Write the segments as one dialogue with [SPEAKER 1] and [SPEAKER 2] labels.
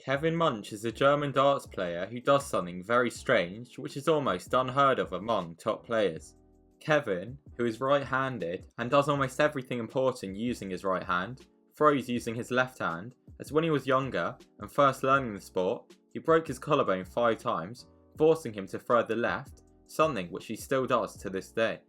[SPEAKER 1] Kevin Munch is a German darts player who does something very strange, which is almost unheard of among top players. Kevin, who is right-handed and does almost everything important using his right hand, throws using his left hand, as when he was younger and first learning the sport, he broke his collarbone 5 times, forcing him to throw the left, something which he still does to this day.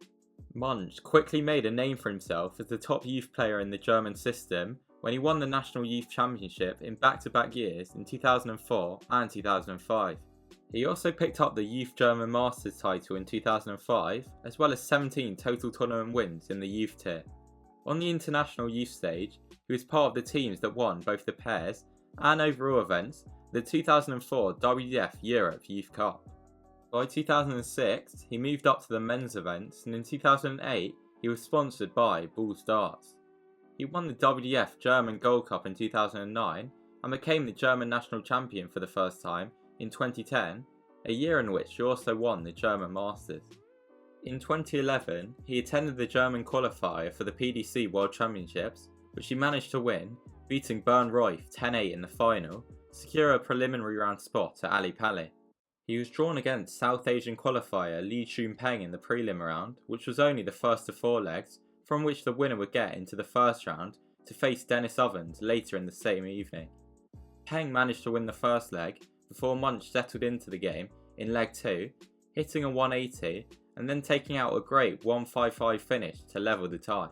[SPEAKER 1] Munch quickly made a name for himself as the top youth player in the German system when he won the National Youth Championship in back-to-back years in 2004 and 2005. He also picked up the Youth German Masters title in 2005, as well as 17 total tournament wins in the youth tier. On the international youth stage, he was part of the teams that won both the pairs and overall events, the 2004 WDF Europe Youth Cup. By 2006, he moved up to the men's events, and in 2008, he was sponsored by Bulls Darts. He won the WDF German Gold Cup in 2009 and became the German national champion for the first time in 2010, a year in which he also won the German Masters. In 2011, he attended the German qualifier for the PDC World Championships, which he managed to win, beating Bernd Royf 10-8 in the final, to secure a preliminary round spot at Ali Pali. He was drawn against South Asian qualifier Li Chunpeng in the prelim round, which was only the first of 4 legs, from which the winner would get into the first round to face Dennis Ovens later in the same evening. Peng managed to win the first leg before Munch settled into the game in leg 2, hitting a 180 and then taking out a great 155 finish to level the tie.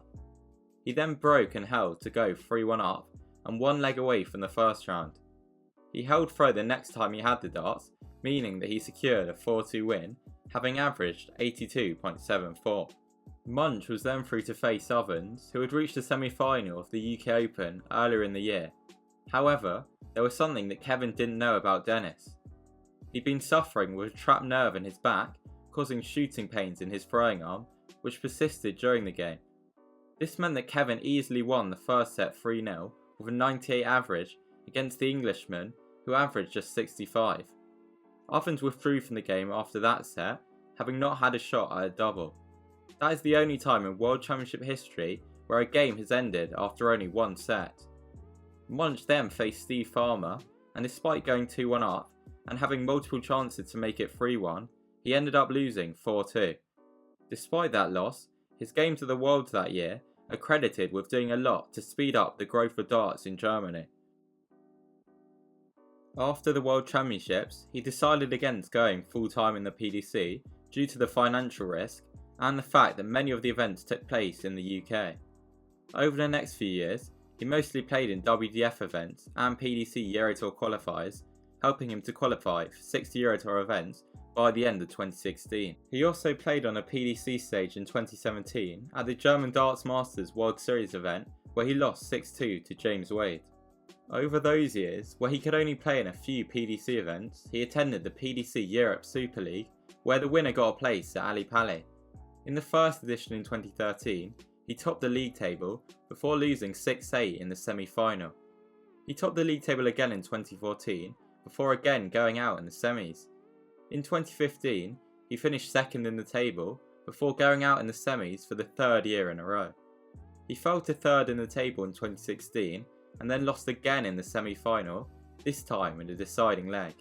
[SPEAKER 1] He then broke and held to go 3-1 up and 1 leg away from the first round. He held throw the next time he had the darts, meaning that he secured a 4-2 win, having averaged 82.74. Munch was then through to face Ovens, who had reached the semi-final of the UK Open earlier in the year. However, there was something that Kevin didn't know about Dennis. He'd been suffering with a trapped nerve in his back, causing shooting pains in his throwing arm, which persisted during the game. This meant that Kevin easily won the first set 3-0 with a 98 average against the Englishman, who averaged just 65. Ovens withdrew from the game after that set, having not had a shot at a double. That is the only time in World Championship history where a game has ended after only 1 set. Munch then faced Steve Farmer, and despite going 2-1 up and having multiple chances to make it 3-1, he ended up losing 4-2. Despite that loss, his games of the Worlds that year are credited with doing a lot to speed up the growth of darts in Germany. After the World Championships, he decided against going full-time in the PDC due to the financial risk and the fact that many of the events took place in the UK. Over the next few years, he mostly played in WDF events and PDC Eurotour qualifiers, helping him to qualify for 60 Eurotour events by the end of 2016. He also played on a PDC stage in 2017 at the German Darts Masters World Series event, where he lost 6-2 to James Wade. Over those years, where he could only play in a few PDC events, he attended the PDC Europe Super League, where the winner got a place at Ali Pali. In the first edition in 2013, he topped the league table before losing 6-8 in the semi-final. He topped the league table again in 2014, before again going out in the semis. In 2015, he finished second in the table, before going out in the semis for the 3rd year in a row. He fell to 3rd in the table in 2016, and then lost again in the semi-final, this time in the deciding leg.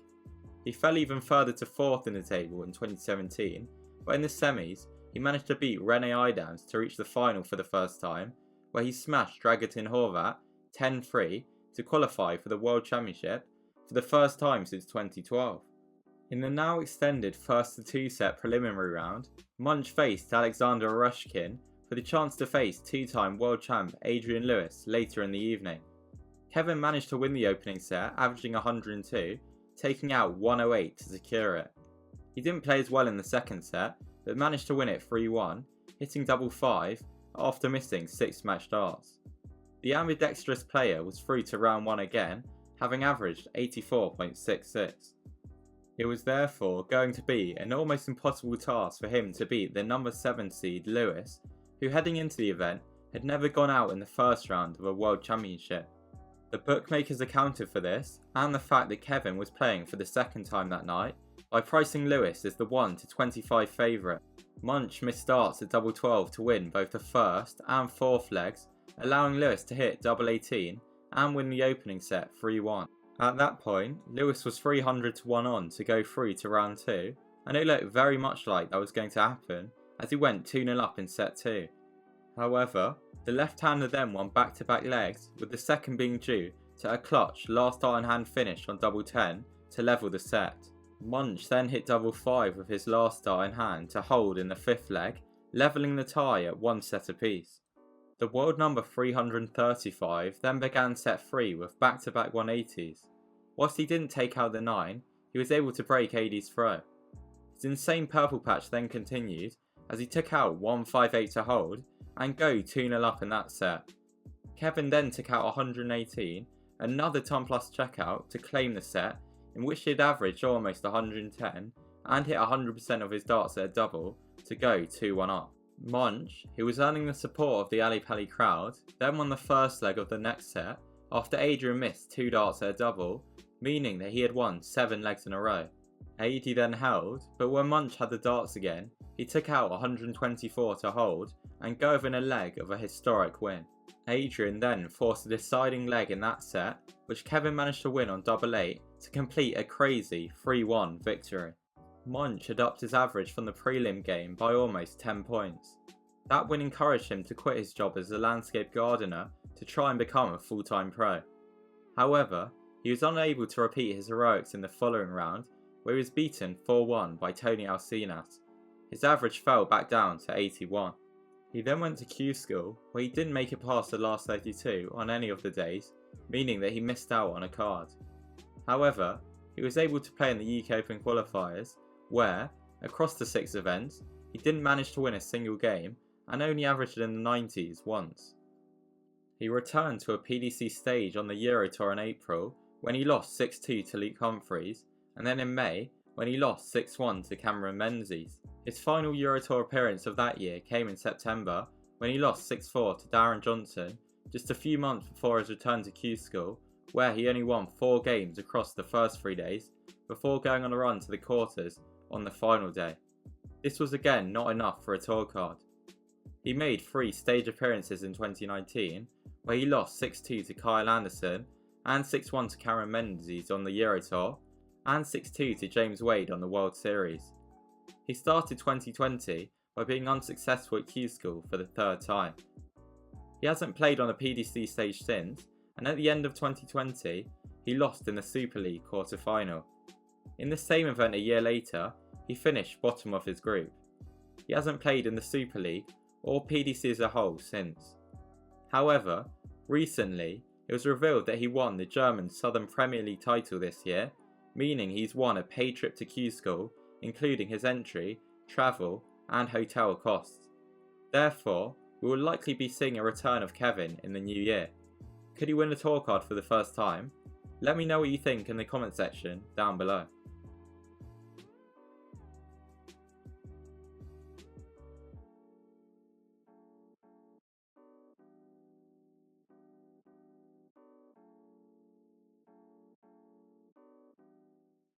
[SPEAKER 1] He fell even further to 4th in the table in 2017, but in the semis, he managed to beat Rene Idams to reach the final for the first time, where he smashed Dragutin Horvat 10-3 to qualify for the World Championship for the first time since 2012. In the now extended 1st-2 set preliminary round, Munch faced Alexander Orushkin for the chance to face 2-time world champ Adrian Lewis later in the evening. Kevin managed to win the opening set, averaging 102, taking out 108 to secure it. He didn't play as well in the second set, but managed to win it 3-1, hitting double 5 after missing 6 match darts. The ambidextrous player was through to round 1 again, having averaged 84.66. It was therefore going to be an almost impossible task for him to beat the number 7 seed Lewis, who heading into the event had never gone out in the first round of a World Championship. The bookmakers accounted for this, and the fact that Kevin was playing for the second time that night, by pricing Lewis as the 1-25 favourite. Munch missed darts at double 12 to win both the first and fourth legs, allowing Lewis to hit double 18 and win the opening set 3-1. At that point, Lewis was 300 to 1 on to go through to round 2, and it looked very much like that was going to happen as he went 2-0 up in set 2. However, the left-hander then won back-to-back legs, with the second being due to a clutch last iron hand finish on double 10 to level the set. Munch then hit double 5 with his last iron hand to hold in the 5th leg, levelling the tie at 1 set apiece. The world number 335 then began set 3 with back-to-back 180s. Whilst he didn't take out the 9, he was able to break AD's throw. His insane purple patch then continued as he took out 158 to hold and go 2-0 up in that set. Kevin then took out 118, another ton plus checkout to claim the set, in which he had averaged almost 110 and hit 100% of his darts at a double to go 2-1 up. Munch, who was earning the support of the Ali Pali crowd, then won the first leg of the next set after Adrian missed 2 darts at a double, meaning that he had won 7 legs in a row. AD then held, but when Munch had the darts again, he took out 124 to hold and go within a leg of a historic win. Adrian then forced a deciding leg in that set, which Kevin managed to win on double 8 to complete a crazy 3-1 victory. Munch had upped his average from the prelim game by almost 10 points. That win encouraged him to quit his job as a landscape gardener to try and become a full-time pro. However, he was unable to repeat his heroics in the following round, where he was beaten 4-1 by Tony Alcinas. His average fell back down to 81. He then went to Q School, where he didn't make it past the last 32 on any of the days, meaning that he missed out on a card. However, he was able to play in the UK Open qualifiers, where, across the 6 events, he didn't manage to win a single game and only averaged in the 90s once. He returned to a PDC stage on the Euro Tour in April, when he lost 6-2 to Luke Humphreys, and then in May, when he lost 6-1 to Cameron Menzies. His final Euro Tour appearance of that year came in September, when he lost 6-4 to Darren Johnson, just a few months before his return to Q School, where he only won 4 games across the first 3 days, before going on a run to the quarters on the final day. This was again not enough for a tour card. He made 3 stage appearances in 2019, where he lost 6-2 to Kyle Anderson, and 6-1 to Cameron Menzies on the Euro Tour, and 6-2 to James Wade on the World Series. He started 2020 by being unsuccessful at Q School for the 3rd time. He hasn't played on a PDC stage since, and at the end of 2020, he lost in the Super League quarter-final. In the same event a year later, he finished bottom of his group. He hasn't played in the Super League or PDC as a whole since. However, recently, it was revealed that he won the German Southern Premier League title this year, meaning he's won a paid trip to Q School, including his entry, travel, and hotel costs. Therefore, we will likely be seeing a return of Kevin in the new year. Could he win a tour card for the first time? Let me know what you think in the comment section down below.